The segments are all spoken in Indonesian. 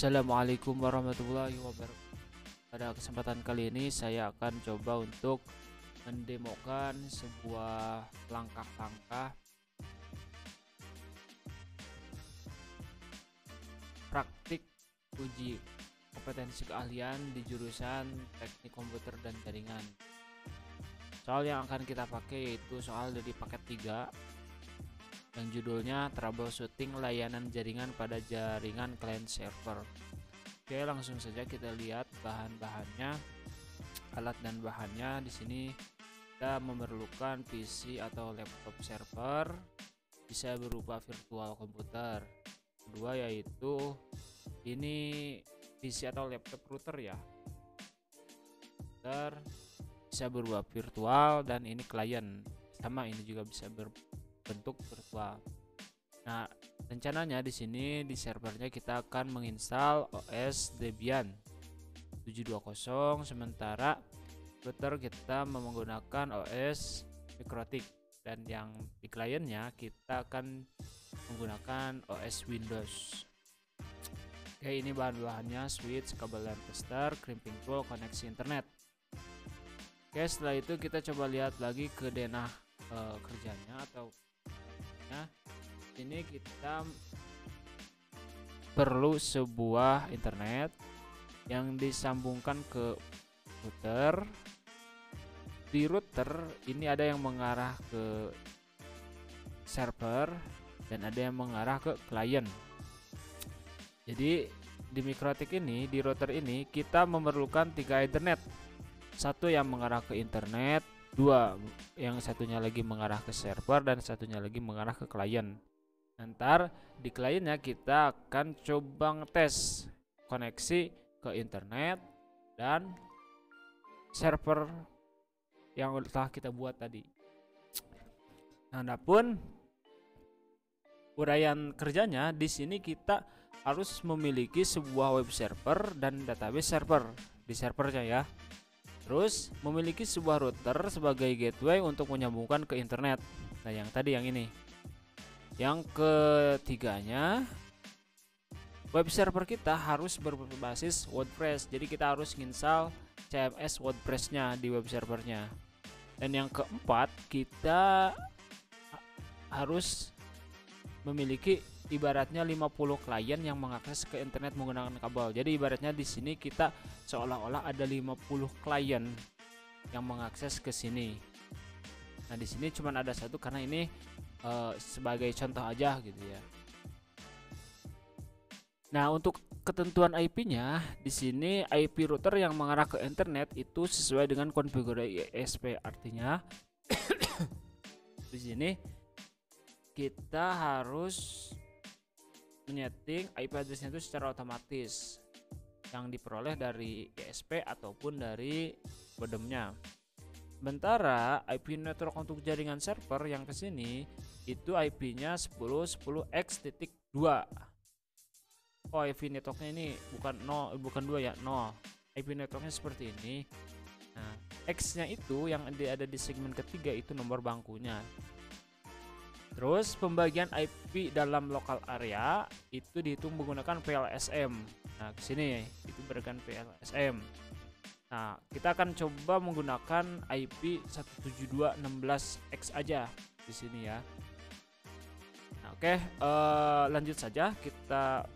Assalamualaikum warahmatullahi wabarakatuh. Pada kesempatan kali ini saya akan coba untuk mendemokan sebuah langkah-langkah praktik uji kompetensi keahlian di jurusan Teknik Komputer dan Jaringan. Soal yang akan kita pakai yaitu soal dari paket 3 yang judulnya troubleshooting layanan jaringan pada jaringan client server. Oke, langsung saja kita lihat bahan-bahannya, alat dan bahannya. Di sini kita memerlukan PC atau laptop server, bisa berupa virtual komputer. Kedua yaitu ini PC atau laptop router ya. Router bisa berupa virtual dan ini klien. Sama ini juga bisa berbentuk virtual. Nah, rencananya di sini di servernya kita akan menginstal OS Debian 720, sementara router kita menggunakan OS Mikrotik, dan yang di kliennya kita akan menggunakan OS Windows. Oke, ini bahan-bahannya: switch, kabel LAN tester, crimping tool, koneksi internet. Oke, setelah itu kita coba lihat lagi ke denah kerjanya atau ini kita perlu sebuah internet yang disambungkan ke router. Di router ini ada yang mengarah ke server dan ada yang mengarah ke klien. Jadi di Mikrotik ini, di router ini kita memerlukan 3 internet. Satu yang mengarah ke internet, 2 yang satunya lagi mengarah ke server, dan satunya lagi mengarah ke klien. Ntar di kliennya kita akan coba ngetes koneksi ke internet dan server yang telah kita buat tadi. Nah, adapun uraian kerjanya di sini kita harus memiliki sebuah web server dan database server di servernya ya. Terus memiliki sebuah router sebagai gateway untuk menyambungkan ke internet. Nah, yang tadi yang ini. Yang ketiganya, web server kita harus berbasis WordPress. Jadi kita harus install CMS WordPress-nya di web servernya. Dan yang keempat, kita harus memiliki ibaratnya 50 klien yang mengakses ke internet menggunakan kabel. Jadi ibaratnya di sini kita seolah-olah ada 50 klien yang mengakses ke sini. Nah, di sini cuma ada satu karena ini sebagai contoh aja gitu ya. Nah, untuk ketentuan IP-nya di sini IP router yang mengarah ke internet itu sesuai dengan konfigurasi ISP. Artinya di sini kita harus menyeting IP address-nya itu secara otomatis yang diperoleh dari ISP ataupun dari modemnya. Sementara IP network untuk jaringan server yang ke sini itu IP-nya 10.10x.2. Oh, IP networknya ini bukan 2 ya, 0. IP networknya seperti ini. Nah, X-nya itu yang ada di segmen ketiga itu nomor bangkunya. Terus pembagian IP dalam local area itu dihitung menggunakan PLSM. Nah, ke sini itu berikan PLSM. Nah, kita akan coba menggunakan IP 172.16x aja di sini ya. Nah, oke, lanjut saja kita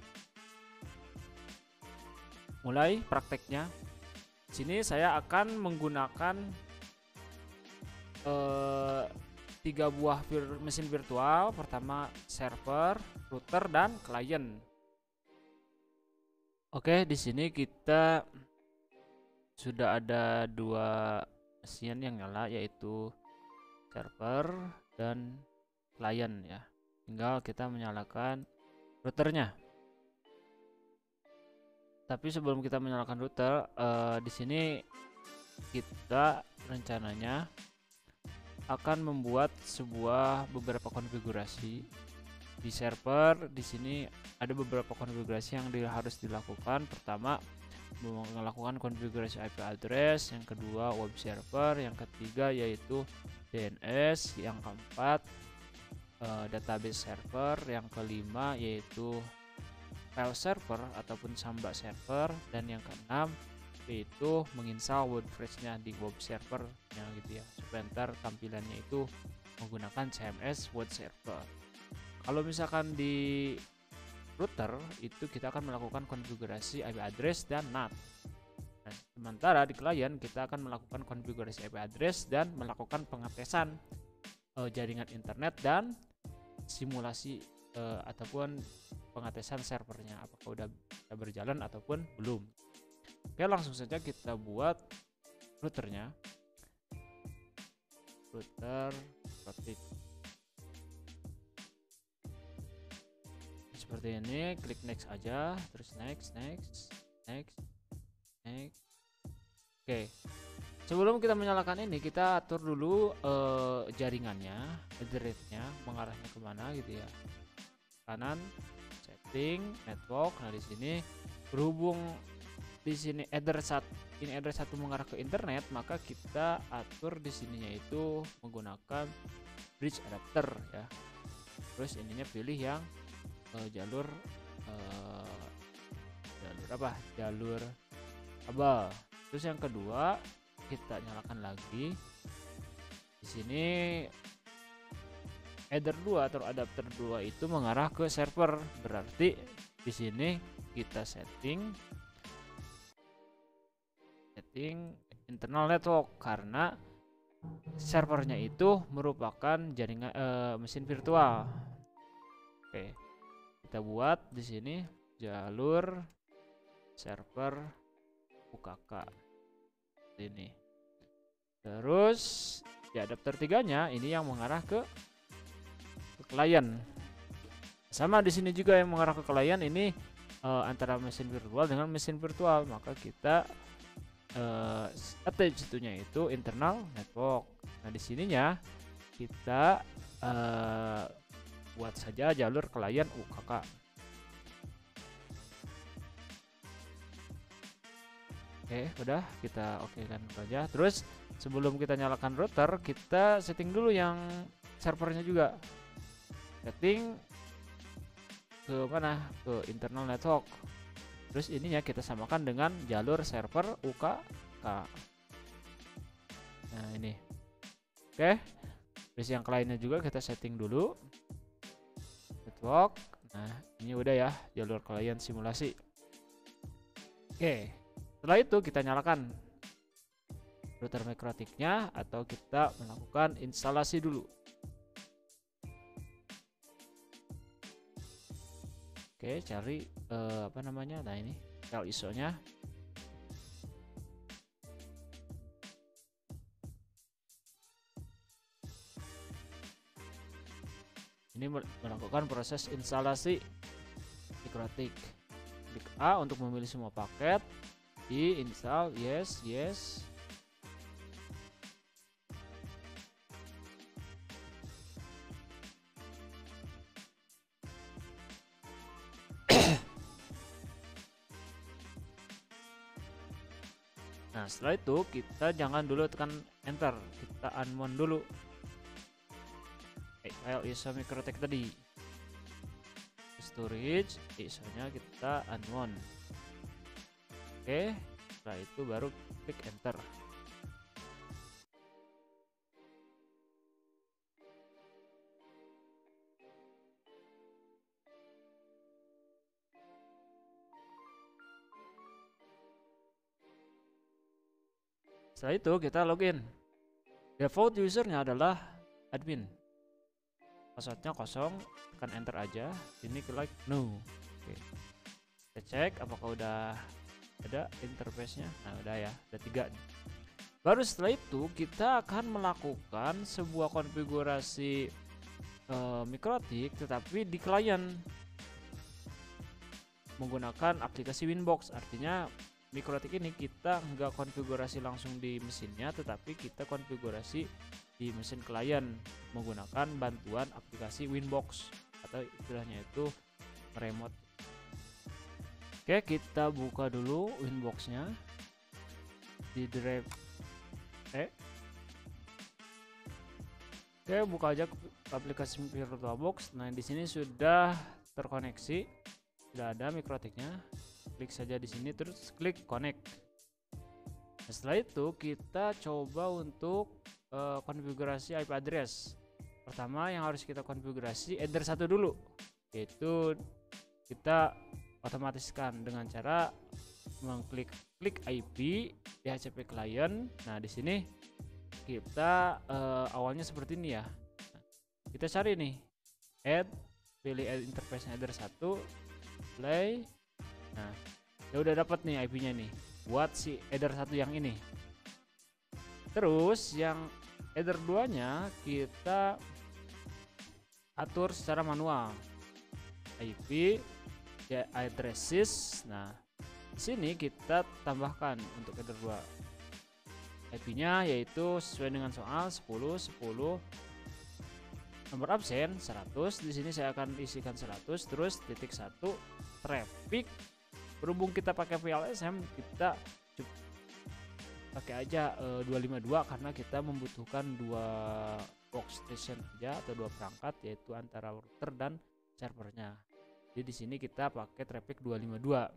mulai prakteknya. Di sini saya akan menggunakan 3 buah mesin virtual. Pertama server, router, dan klien. Oke, di sini kita sudah ada 2 mesin yang nyala, yaitu server dan klien ya. Tinggal kita menyalakan routernya. Tapi sebelum kita menyalakan router, di sini kita rencananya akan membuat beberapa konfigurasi di server. Di sini ada beberapa konfigurasi yang harus dilakukan. Pertama, melakukan konfigurasi IP address, yang kedua web server, yang ketiga yaitu DNS, yang keempat database server, yang kelima yaitu file server ataupun Samba server, dan yang keenam yaitu menginstal WordPress-nya di web servernya gitu ya, supaya ntar tampilannya itu menggunakan CMS web server. Kalau misalkan di router itu kita akan melakukan konfigurasi IP address dan NAT. Nah, sementara di klien kita akan melakukan konfigurasi IP address dan melakukan pengetesan jaringan internet dan simulasi ataupun pengetesan servernya apakah udah berjalan ataupun belum. Oke, langsung saja kita buat routernya. Router protik seperti ini, klik next aja, terus next. Oke, sebelum kita menyalakan ini, kita atur dulu jaringannya, ethernet-nya mengarahnya kemana gitu ya. Kanan, setting, network. Nah di sini berhubung di sini header 1 mengarah ke internet, maka kita atur di sininya itu menggunakan bridge adapter ya. Terus ininya pilih yang jalur kabel. Terus yang kedua kita nyalakan lagi. Di sini header 2 atau adapter 2 itu mengarah ke server. Berarti di sini kita setting internal network karena servernya itu merupakan jaringan mesin virtual. Oke. Kita buat di sini jalur server UKK ini. Terus di adapter 3-nya ini yang mengarah ke klien. Sama di sini juga yang mengarah ke klien ini antara mesin virtual dengan mesin virtual, maka kita attach itunya itu internal network. Nah di sininya kita buat saja jalur klien UKK. Oke, udah kita oke kan aja. Terus sebelum kita nyalakan router, kita setting dulu yang servernya juga. Setting ke mana? Ke internal network. Terus ininya kita samakan dengan jalur server UKK. Nah ini. Oke. Terus yang kliennya juga kita setting dulu. Network. Nah ini udah ya jalur klien simulasi. Oke. Setelah itu kita nyalakan router MikroTik-nya atau kita melakukan instalasi dulu. Oke, cari apa namanya? Nah ini file ISO-nya. Ini melakukan proses instalasi MikroTik. Klik A untuk memilih semua paket. Di install, yes. Nah setelah itu kita jangan dulu tekan enter, kita unmount dulu file ISO MikroTik tadi. Storage ISO nya kita unmount. Oke, setelah itu baru klik enter. Setelah itu kita login. Default usernya adalah admin. Passwordnya kosong, tekan enter aja. Ini klik no. Oke. Kita cek apakah udah ada interface-nya. Nah udah ya, ada 3 nih. Baru setelah itu kita akan melakukan sebuah konfigurasi MikroTik tetapi di klien menggunakan aplikasi Winbox. Artinya MikroTik ini kita nggak konfigurasi langsung di mesinnya, tetapi kita konfigurasi di mesin klien menggunakan bantuan aplikasi Winbox atau istilahnya itu remote. Oke, kita buka dulu Winbox-nya di drive. Oke, buka aja aplikasi VirtualBox. Nah, di sini sudah terkoneksi. sudah ada mikrotiknya, klik saja di sini terus klik connect. Nah, setelah itu kita coba untuk konfigurasi IP address. Pertama yang harus kita konfigurasi header 1 dulu, yaitu kita otomatiskan dengan cara mengklik IP di HCP client. Nah di sini kita awalnya seperti ini ya. Nah, kita cari nih pilih add interface header 1, play. Nah ya udah dapat nih IP-nya nih buat si header 1 yang ini. Terus yang header 2 nya kita atur secara manual, IP addresses. Nah di sini kita tambahkan untuk header 2 IP-nya, yaitu sesuai dengan soal 10 10, nomor absen 100. Di sini saya akan isikan 100, terus titik 1 traffic. Berhubung kita pakai VLSM, kita pakai aja 252 karena kita membutuhkan 2 workstation aja atau 2 perangkat, yaitu antara router dan servernya. Jadi di sini kita pakai traffic 252.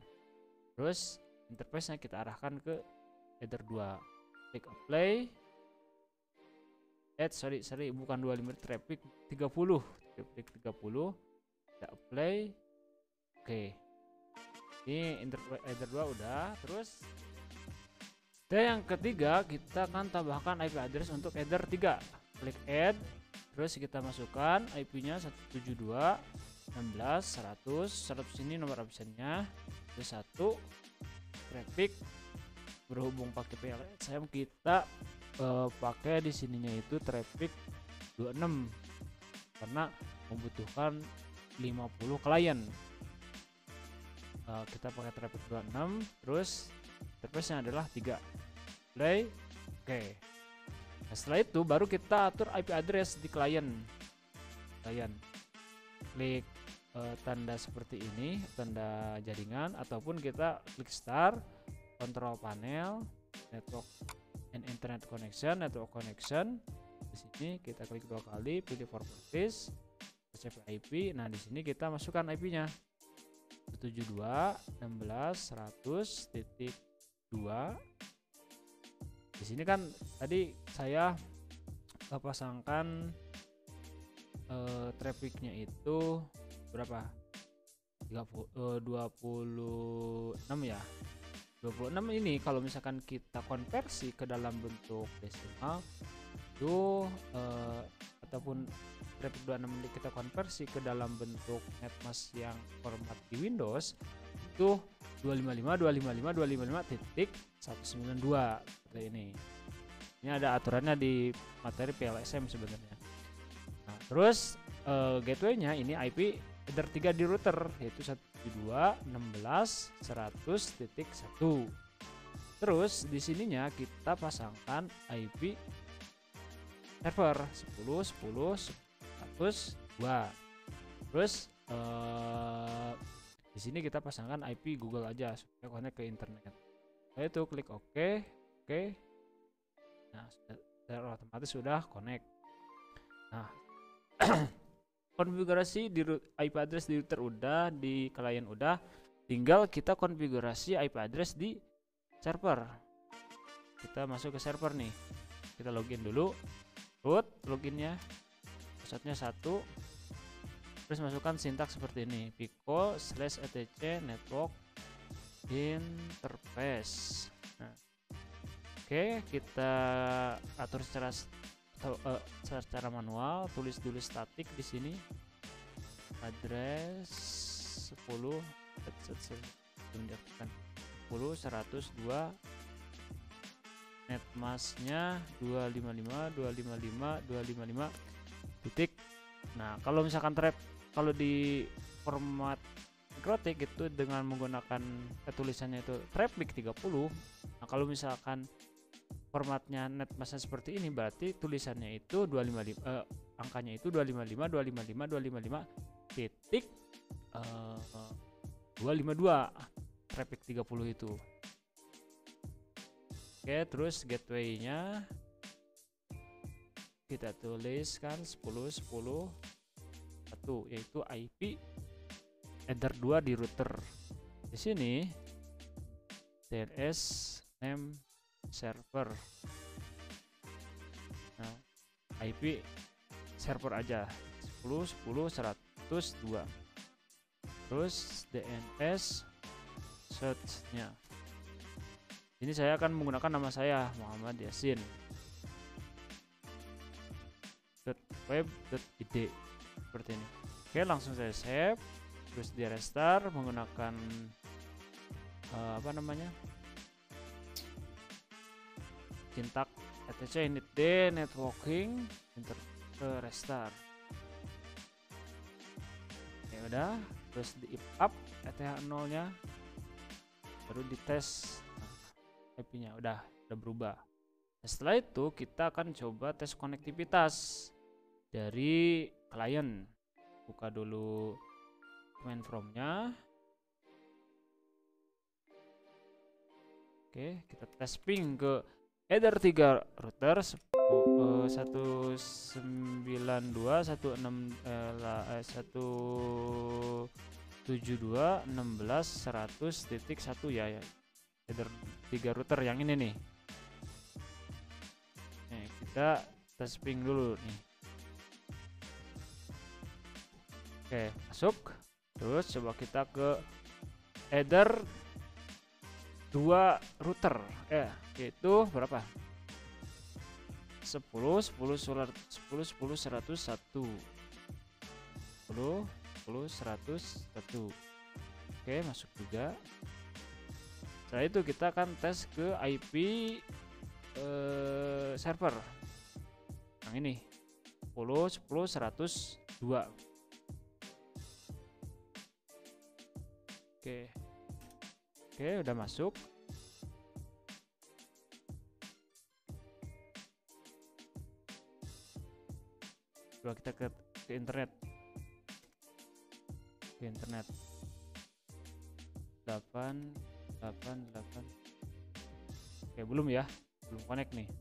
Terus interface-nya kita arahkan ke header 2. Klik apply. Sorry bukan 25, traffic 30. Klik 30. Kita apply. Oke. Ini interface header 2 udah. Terus yang ketiga kita akan tambahkan IP address untuk header 3. Klik add, terus kita masukkan IP-nya 172.16.100 ini nomor absennya, terus 1 traffic. Berhubung pakai PLSM kita pakai di sininya itu traffic 26 karena membutuhkan 50 klien. Kita pakai traffic 26, terus interface-nya adalah 3. Play. Oke. Nah, setelah itu baru kita atur IP address di klien. Klik tanda seperti ini, tanda jaringan, ataupun kita klik start, control panel, network and internet connection, network connection. Di sini kita klik 2 kali, pilih properties, HCP IP. Nah di sini kita masukkan IP-nya 172.16.100.2. Di sini kan tadi saya pasangkan trafficnya itu berapa? 26 ya. 26 ini kalau misalkan kita konversi ke dalam bentuk desimal itu ataupun traffic 26 kita konversi ke dalam bentuk netmask yang format di Windows itu 255.255.255.192 seperti ini. Ini ada aturannya di materi PLSM sebenarnya. Nah, terus gateway-nya ini IP header 3 di router, yaitu 172.16.100.1. Terus di sininya kita pasangkan IP server 10.10.100.2. Terus di sini kita pasangkan IP Google aja supaya connect ke internet. Setelah itu klik OK. Nah, secara otomatis sudah connect. Nah, konfigurasi di IP address di router udah, di klien udah, tinggal kita konfigurasi IP address di server. Kita masuk ke server nih, kita login dulu, root loginnya, passwordnya 1, terus masukkan sintaks seperti ini, pico/etc network interface. Nah, oke, kita atur secara manual, tulis dulu statik di sini, address 10 10.102, netmasknya 255 titik. Nah kalau misalkan kalau di format mikrotik itu dengan menggunakan tulisannya itu traffic 30. Nah kalau misalkan formatnya netmasknya seperti ini, berarti tulisannya itu 255, angkanya itu 255 titik 252, traffic 30 itu. Oke, terus gateway-nya kita tuliskan 10.10.1, yaitu IP header 2 di router. Di sini DNS name server. Nah, IP server aja 10.10.102. Terus DNS search-nya. Ini saya akan menggunakan nama saya Muhammad Yasin. .web.id seperti ini. Oke, langsung saya save. Terus di restart menggunakan apa namanya? Syntax etc init d networking enter ke restart. Ya udah, terus di up ETH0 nya baru dites. Nah, IP-nya udah berubah. Nah, setelah itu kita akan coba tes konektivitas dari klien. Buka dulu command from-nya. Oke, kita tes ping ke header 3 router 172.168.100.100.1 ya. Header 3 router yang ini nih. Kita tes ping dulu nih. Oke, masuk. Terus coba kita ke header 2 router yaitu berapa? 10.10.101 10.10.101. Oke, masuk juga. Setelah itu kita akan tes ke IP server yang ini 10.10.102. Oke, udah masuk. Coba kita ke internet. Ke internet 888. Oke, belum ya. Belum connect nih.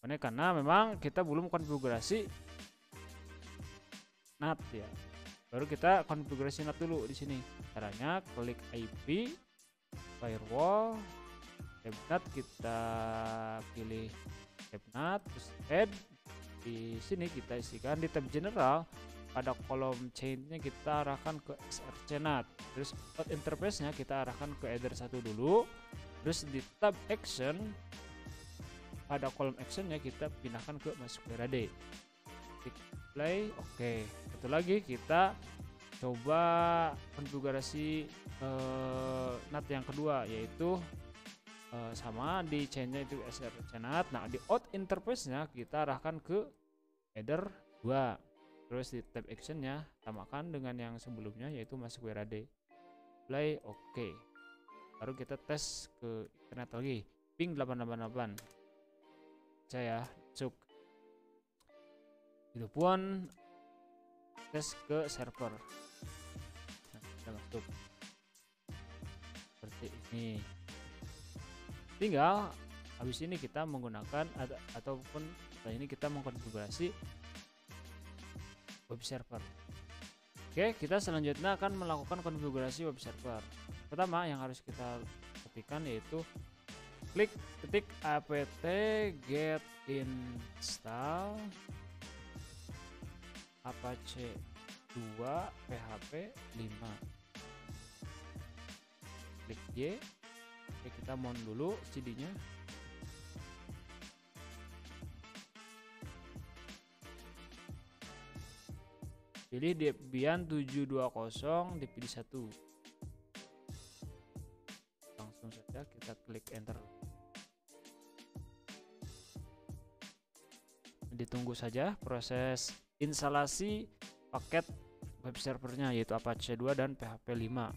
Connect karena memang kita belum konfigurasi NAT ya. Baru kita konfigurasi NAT dulu di sini. Caranya klik IP, firewall, tabNAT, kita pilih tabNAT, terus add. Di sini kita isikan di tab general, pada kolom chain-nya kita arahkan ke XRCNAT. Terus out interface-nya kita arahkan ke header 1 dulu. Terus di tab action, pada kolom action-nya kita pindahkan ke MySQRAD. Klik play, oke. Satu lagi kita coba konfigurasi NAT yang kedua, yaitu sama di chain-nya itu XRCNAT. Nah, di out interface-nya kita arahkan ke header 2. Terus di tab action-nya samakan dengan yang sebelumnya, yaitu MySQRAD. Play, oke. Baru kita tes ke internet lagi, ping 888. Saya masuk. Itu pun tes ke server. Nah, kita masuk seperti ini. Tinggal habis ini kita menggunakan ataupun setelah ini kita mengkonfigurasi web server. Oke, kita selanjutnya akan melakukan konfigurasi web server. Pertama yang harus kita ketikkan yaitu ketik apt get install apache 2 php 5. Klik Y. Oke, kita mount dulu CD-nya. Pilih Debian 720, dipilih 1. Langsung saja kita klik enter. Ditunggu saja proses instalasi paket web servernya, yaitu Apache 2 dan PHP 5.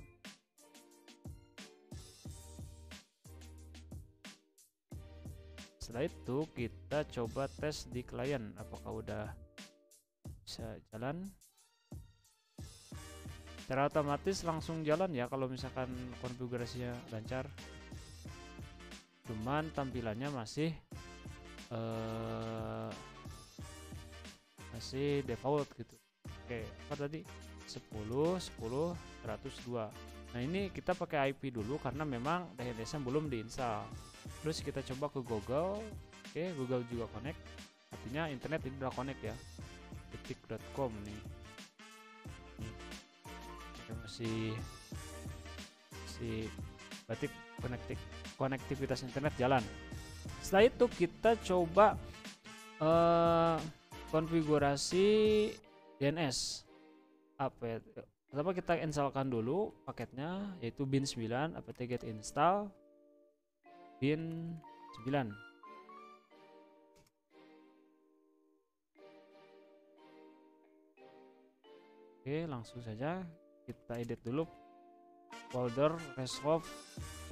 Setelah itu kita coba tes di klien apakah udah bisa jalan. Secara otomatis langsung jalan ya kalau misalkan konfigurasinya lancar. Cuman tampilannya masih default gitu. Oke, apa tadi? 10.10.102. Nah ini kita pakai IP dulu karena memang DNS-nya belum diinstal. Terus kita coba ke Google. Oke, Google juga connect, artinya internet ini udah connect ya. detik.com nih. Masih berarti konektivitas internet jalan. Setelah itu kita coba konfigurasi DNS. Pertama kita installkan dulu paketnya, yaitu bin9 apt-get install bin9. Oke, langsung saja kita edit dulu folder resolve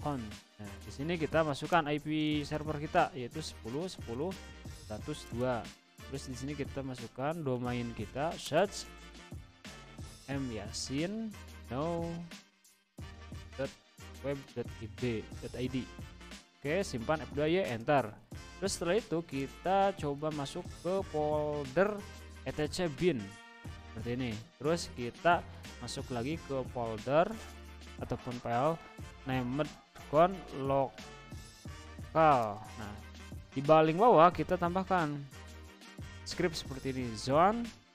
on. Nah, di sini kita masukkan IP server kita, yaitu 10.10.102. Terus di sini kita masukkan domain kita, search myasinno.web.id. Oke, simpan F2Y, enter. Terus setelah itu kita coba masuk ke folder etc bin seperti ini. Terus kita masuk lagi ke folder ataupun file named con local. Nah, di paling bawah kita tambahkan script seperti ini, zone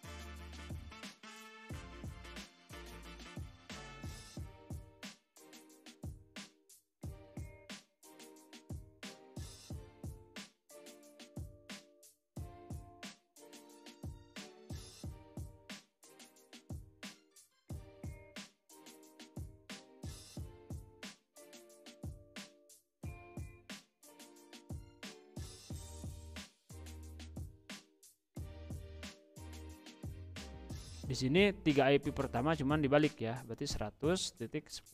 di sini 3 IP pertama cuman dibalik ya, berarti 100.10.10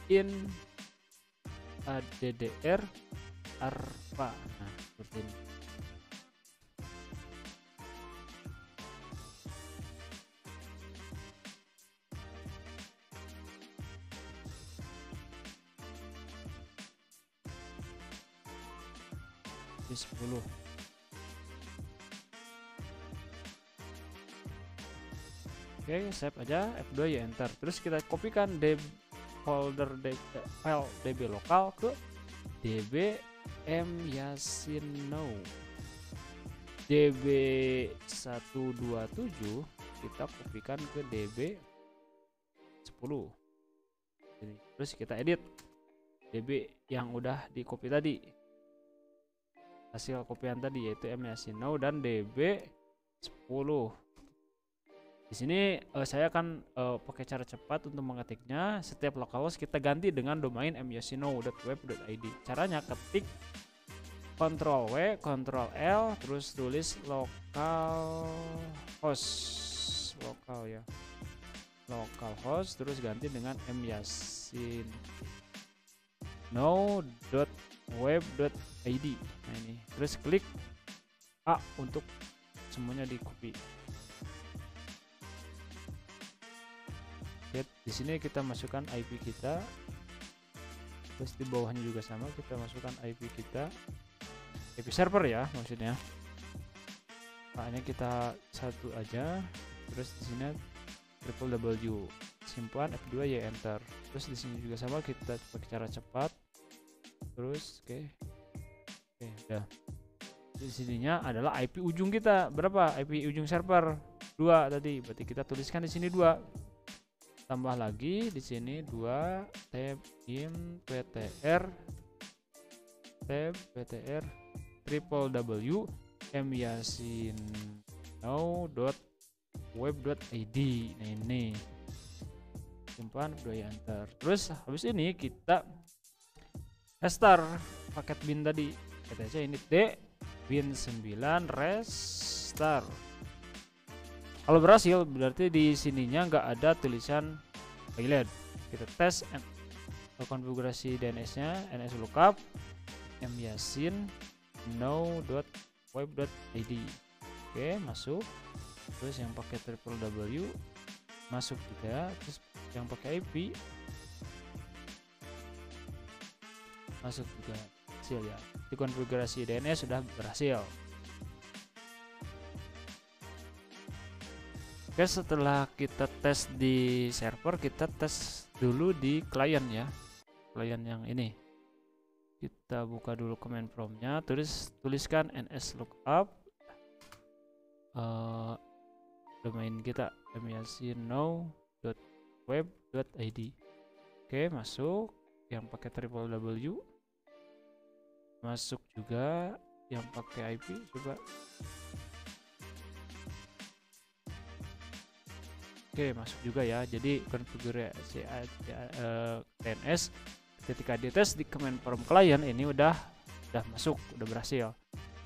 in DDR ARPA. Nah, seperti ini. Di 10. Oke, save aja, F2 ya, enter. Terus kita kopikan folder file db lokal ke db myasinno. db127 kita kopikan ke db 10. Terus kita edit db yang udah di copy tadi, hasil kopian tadi, yaitu myasinno dan db 10. Di sini saya akan pakai cara cepat untuk mengetiknya. Setiap localhost kita ganti dengan domain myasinno.web.id. Caranya ketik Ctrl W, Ctrl L, terus tulis localhost, localhost, terus ganti dengan myasinno.web.id. Nah ini, terus klik A untuk semuanya di copy. Di sini kita masukkan IP kita, terus di bawahnya juga sama, kita masukkan IP kita, IP server ya maksudnya. Makanya kita satu aja, terus di sini www, simpan F2 ya, enter. Terus di sini juga sama, kita pakai cara cepat. Terus oke, udah. Di sininya adalah IP ujung kita berapa? IP ujung server 2 tadi, berarti kita tuliskan di sini 2. Tambah lagi di sini 2 tab in ptr www myasinno.web.id. Nah ini simpan, enter. Terus habis ini kita restart paket bin tadi, kita aja ini bin9 restart. Kalau berhasil berarti di sininya nggak ada tulisan failover. Kita tes konfigurasi DNS-nya, NS lookup myasinno.web.id. Oke, masuk. Terus yang pakai www masuk juga. Terus yang pakai IP masuk juga, hasil ya. Di konfigurasi DNS sudah berhasil. Oke, setelah kita tes di server, kita tes dulu di klien ya. Klien yang ini. Kita buka dulu command promptnya, tuliskan ns lookup domain kita miacnow.web.id. Oke, masuk. Yang pakai www masuk juga, yang pakai IP coba. Oke, masuk juga ya. Jadi konfigurasi DNS ketika dites di command prompt klien ini udah masuk, udah berhasil.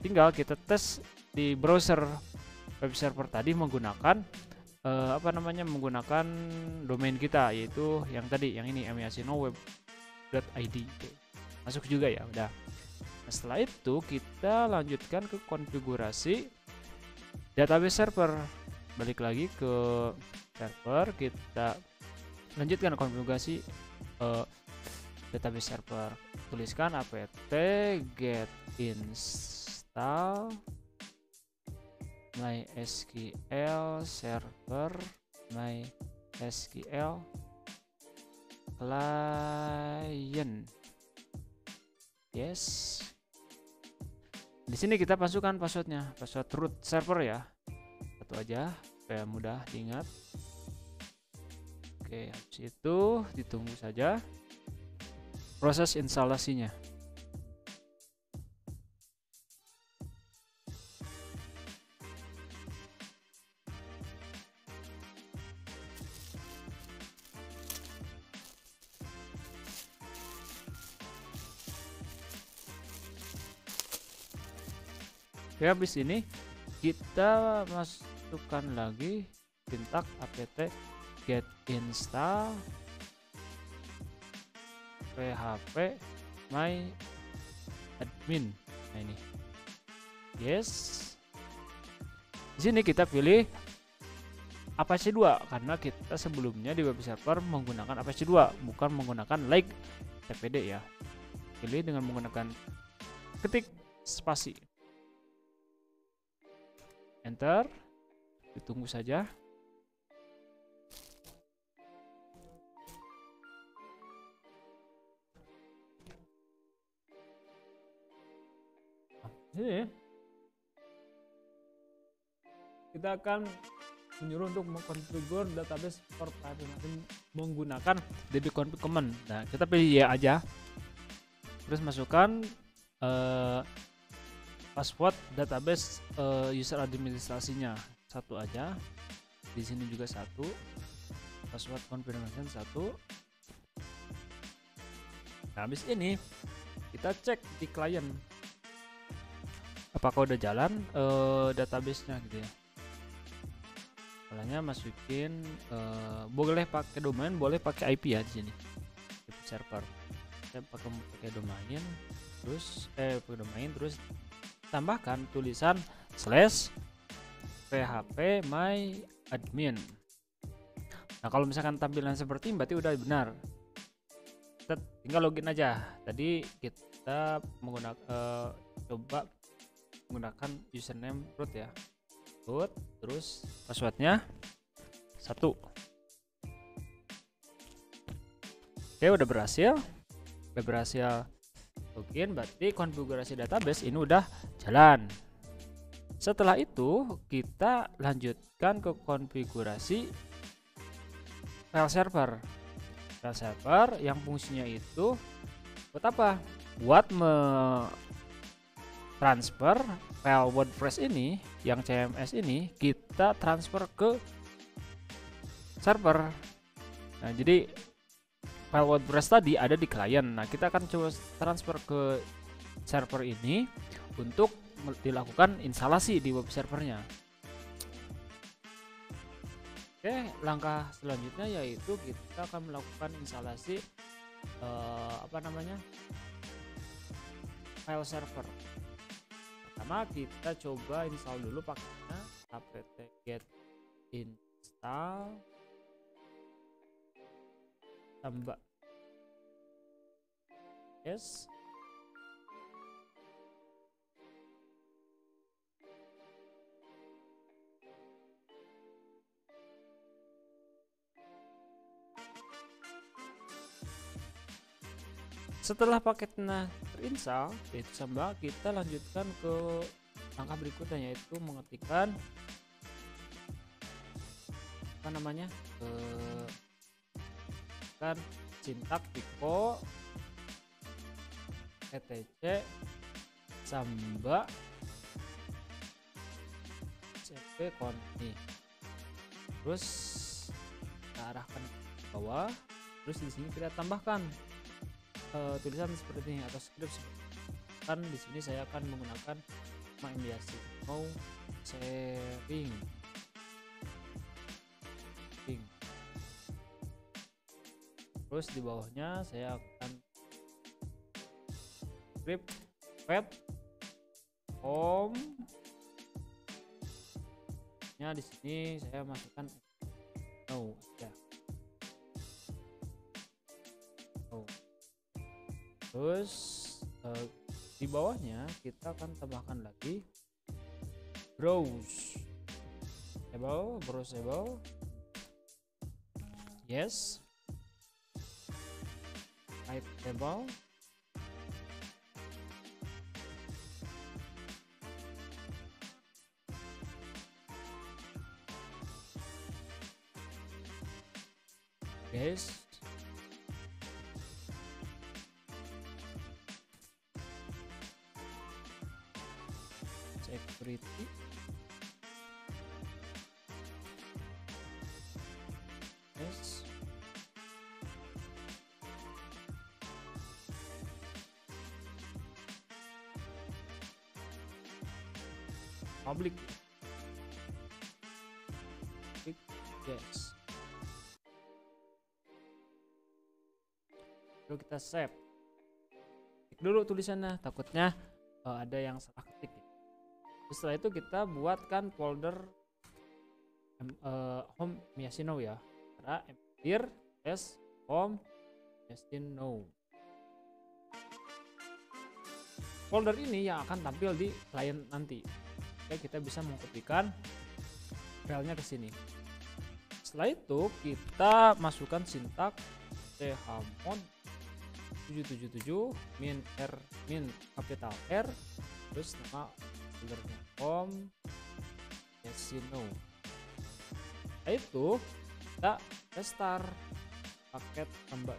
Tinggal kita tes di browser web server tadi menggunakan menggunakan domain kita, yaitu yang tadi, yang ini miacnow.web.id. Masuk juga ya, udah. Nah, setelah itu kita lanjutkan ke konfigurasi database server. Balik lagi ke server, kita lanjutkan konfigurasi database server. Tuliskan apt get install MySQL server MySQL client. Yes. Di sini kita masukkan passwordnya, password root server ya. Satu aja supaya mudah diingat. Oke, habis itu ditunggu saja proses instalasinya. Oke, habis ini kita masukkan lagi sintak apt get install php my admin. Nah, ini yes. Di sini kita pilih Apache 2 karena kita sebelumnya di web server menggunakan Apache 2, bukan menggunakan like TPD ya. Pilih dengan menggunakan ketik spasi, enter, ditunggu saja. Ini kita akan menyuruh untuk mengkonfigur database per menggunakan dbconfig command. Nah, kita pilih ya aja, terus masukkan password database user administrasinya satu aja. Di sini juga satu, password confirmation satu. Nah, habis ini kita cek di klien apakah udah jalan database-nya gitu ya. Caranya masukin boleh pakai domain, boleh pakai IP ya di sini. IP server. Saya pakai domain, terus tambahkan tulisan /php my admin. Nah, kalau misalkan tampilan seperti ini berarti udah benar. Kita tinggal login aja. Tadi kita menggunakan coba menggunakan username root ya, root, terus passwordnya 1. Oke, udah berhasil login, berarti konfigurasi database ini udah jalan. Setelah itu kita lanjutkan ke konfigurasi file server yang fungsinya itu buat apa? Buat transfer file WordPress ini, yang CMS ini kita transfer ke server. Nah, jadi file WordPress tadi ada di klien. Nah, kita akan coba transfer ke server ini untuk dilakukan instalasi di web servernya. Oke, langkah selanjutnya yaitu kita akan melakukan instalasi file server. Pertama kita coba install dulu paketnya apt get install tambah yes. Setelah paketnya terinstall, yaitu sama, kita lanjutkan ke langkah berikutnya, yaitu mengetikkan apa namanya, kan sintak pico etc samba cp konti, terus kita arahkan ke bawah, terus di sini kita tambahkan tulisan seperti ini atau script. Kan di sini saya akan menggunakan MyMyasino mau sharing. Terus di bawahnya saya akan script pet home nya, di sini saya masukkan no ya. Terus di bawahnya kita akan tambahkan lagi browsable, yes, table, yes, security, yes, public, yes. Lalu kita save. Ketik dulu tulisannya, takutnya ada yang salah ketik. Setelah itu kita buatkan folder home Myasino ya, karena mkdir home Myasino. Folder ini yang akan tampil di klien nanti. Oke, kita bisa mengkopikan filenya ke sini. Setelah itu kita masukkan sintak chmod 777 min capital R, terus nama foldernya home Myasino. Setelah itu kita restart paket tambah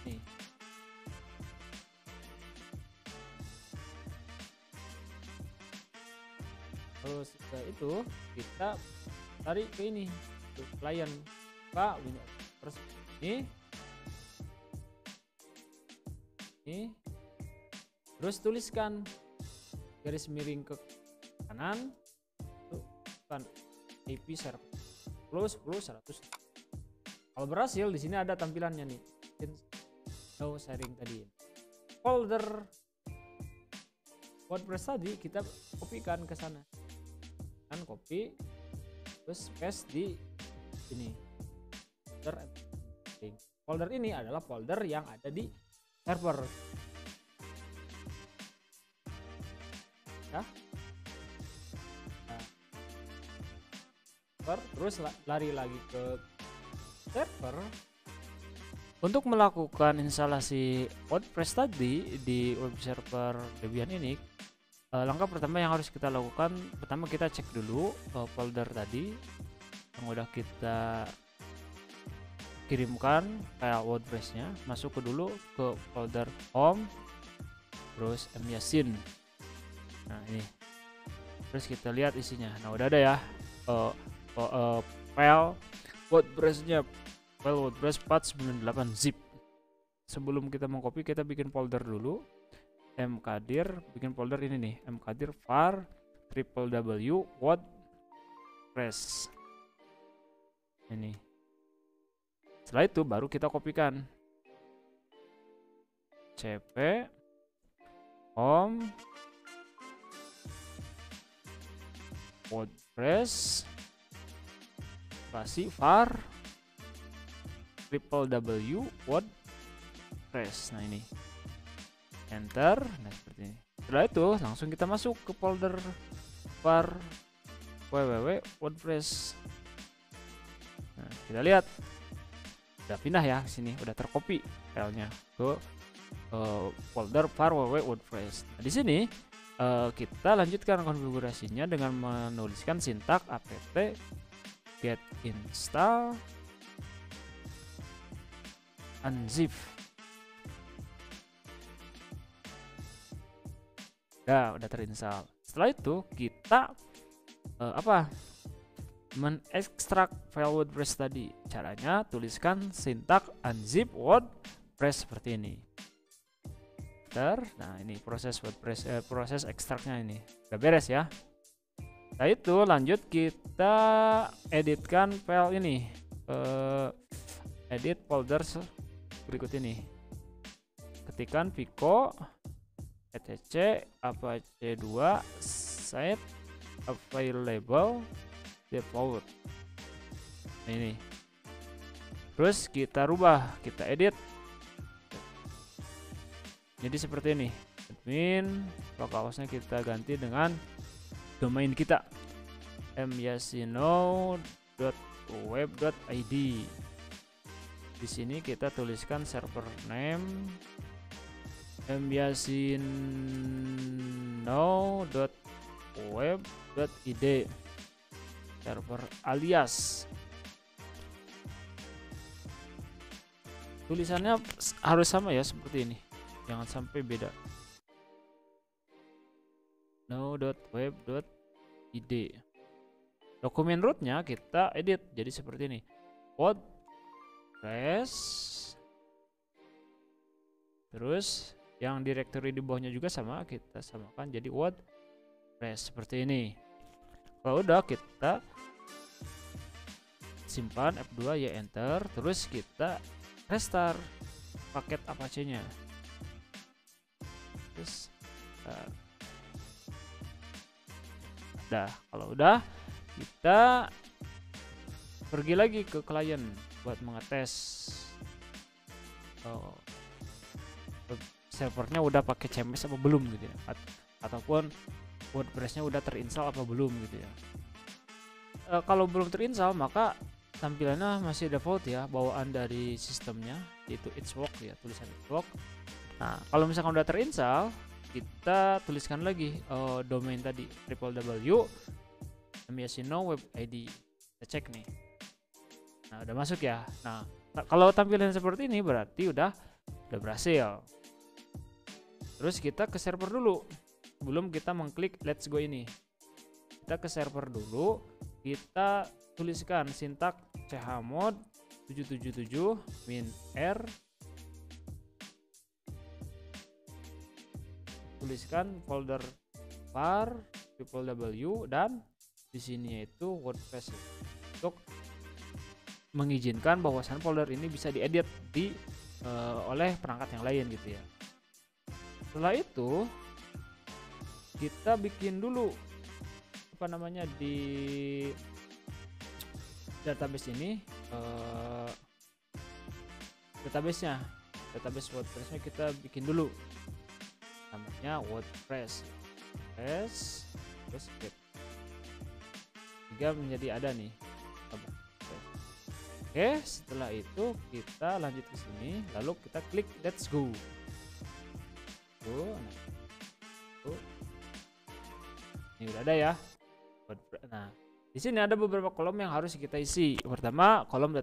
nih. Terus setelah itu kita tarik ke ini ke klien, buka Windows terus ini, terus tuliskan garis miring ke kanan, kan IP server plus 100. Kalau berhasil, di sini ada tampilannya nih, no sharing tadi. Folder WordPress tadi kita kopikan ke sana, kan copy terus paste di sini. Folder ini adalah folder yang ada di server ya. Terus lari lagi ke server untuk melakukan instalasi WordPress tadi di web server Debian ini. Langkah pertama yang harus kita lakukan, pertama kita cek dulu folder tadi yang udah kita kirimkan kayak WordPress-nya, masuk ke dulu ke folder home, terus Myasino. Nah ini, terus kita lihat isinya. Nah udah ada ya file WordPress-nya, file WordPress 498 zip. Sebelum kita mengcopy, kita bikin folder dulu. mkdir, bikin folder ini nih, mkdir var www WordPress ini. Setelah itu baru kita kopikan cp home WordPress spasi var www WordPress. Nah ini enter. Nah seperti ini. Setelah itu langsung kita masuk ke folder var www WordPress. Nah kita lihat udah pindah ya ke sini, udah tercopy filenya ke folder var www.wordpress. Nah, di sini kita lanjutkan konfigurasinya dengan menuliskan sintak apt get install unzip. Udah terinstall. Setelah itu kita mengekstrak file WordPress tadi. Caranya tuliskan sintak unzip WordPress seperti ini. Nah, ini proses WordPress, proses ekstraknya ini udah beres ya. Setelah itu lanjut kita editkan file ini, edit folders berikut ini. Ketikkan pico etc apache 2 site available default. Nah, ini terus kita rubah, kita edit jadi seperti ini. Admin localhost-nya kita ganti dengan domain kita myasino.web.id. Di sini kita tuliskan server name myasino.web.id, server alias. Tulisannya harus sama ya seperti ini, jangan sampai beda. no.web.id. Dokumen rootnya kita edit jadi seperti ini, WordPress. Terus yang directory di bawahnya juga sama, kita samakan jadi WordPress seperti ini. Kalau udah kita simpan F2 ya enter, terus kita restart paket Apache-nya. Terus kalau udah kita pergi lagi ke klien buat mengetes servernya udah pakai CMS apa belum gitu ya, ataupun WordPress-nya udah terinstall apa belum gitu ya. Kalau belum terinstall maka tampilannya masih default ya, bawaan dari sistemnya, yaitu it's work ya, tulisan it's work. Nah, kalau misalkan udah terinstall, kita tuliskan lagi domain tadi www.myasino.web.id. Kita cek nih. Nah, udah masuk ya. Nah, kalau tampilan seperti ini berarti udah berhasil. Terus kita ke server dulu. Sebelum kita mengklik let's go ini, kita ke server dulu, kita tuliskan sintak chmod 777 min r, tuliskan folder var w, dan di sini yaitu WordPress untuk mengizinkan bahwasan folder ini bisa diedit oleh perangkat yang lain gitu ya. Setelah itu kita bikin dulu di database ini, database WordPress-nya kita bikin dulu, namanya WordPress. Terus tiga menjadi ada nih. Oke, setelah itu kita lanjut ke sini, lalu kita klik let's go. Ini udah ada ya. Nah, di sini ada beberapa kolom yang harus kita isi. Pertama, kolom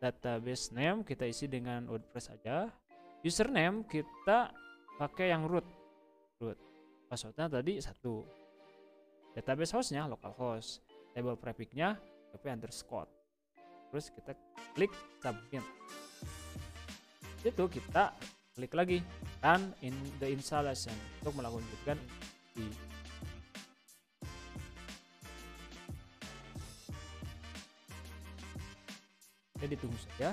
database name kita isi dengan WordPress aja. Username kita pakai yang root. Passwordnya tadi 1. Database hostnya localhost. Table prefixnya pp_. Terus kita klik submit. Itu kita klik lagi run in the installation untuk melakukan jadi tunggu saja.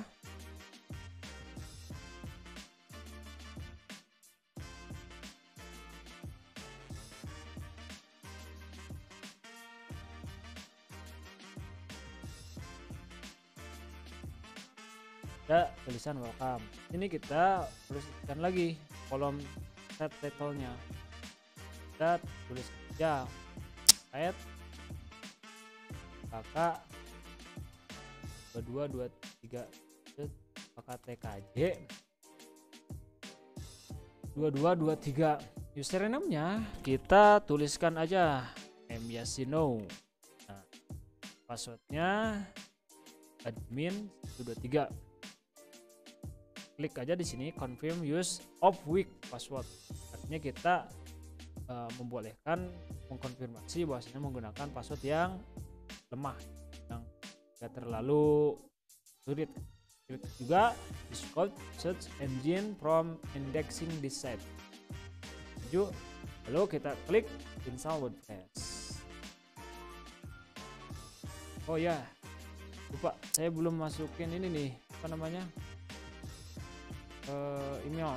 Ada tulisan welcome. Ini kita tuliskan lagi kolom set title-nya. Kita tulis aja set kakak 2223 apakah TKJ 2223. Username-nya kita tuliskan aja myasino. Nah, passwordnya admin 123. Klik aja di sini confirm use of weak password. Artinya kita membolehkan mengkonfirmasi bahwasanya menggunakan password yang lemah, yang tidak terlalu sulit. Klik juga discount search engine from indexing this site. Lalu kita klik install WordPress. Oh ya, lupa, saya belum masukin ini nih, apa namanya, email.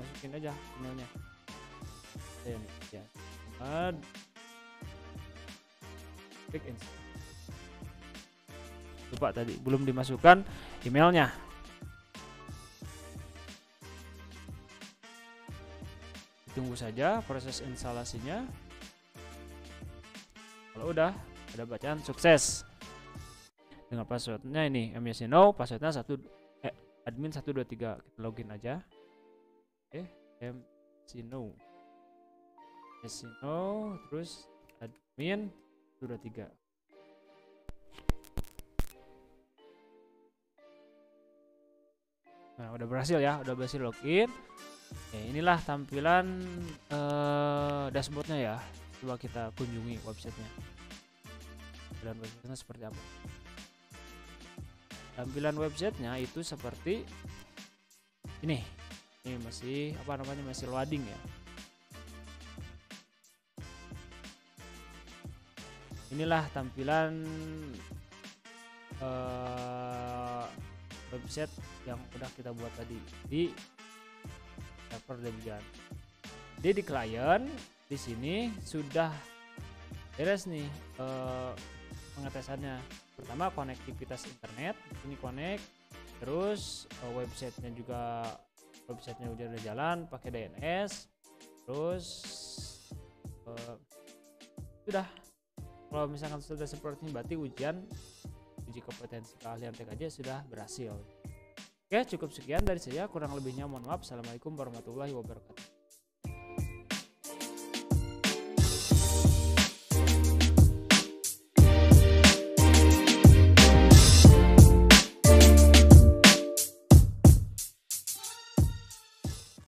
Masukin aja emailnya. Ya, klik install. Lupa tadi belum dimasukkan emailnya. Tunggu saja proses instalasinya. Kalau udah ada bacaan sukses dengan passwordnya ini myasino, passwordnya admin 123. Kita login aja. Oke, myasino terus admin 123. Nah, udah berhasil ya, udah berhasil login. Oke, inilah tampilan dashboardnya ya. Coba kita kunjungi websitenya. Tampilan websitenya seperti apa? Tampilan websitenya itu seperti ini. Ini masih apa namanya, masih loading ya. Inilah tampilan website yang udah kita buat tadi di server Debian. Jadi di klien di sini sudah beres nih pengetesannya. Pertama konektivitas internet, ini connect, terus websitenya udah jalan pakai DNS, terus sudah. Kalau misalkan sudah seperti ini, berarti uji kompetensi keahlian TKJ sudah berhasil. Oke, cukup sekian dari saya, kurang lebihnya mohon maaf. Assalamualaikum warahmatullahi wabarakatuh.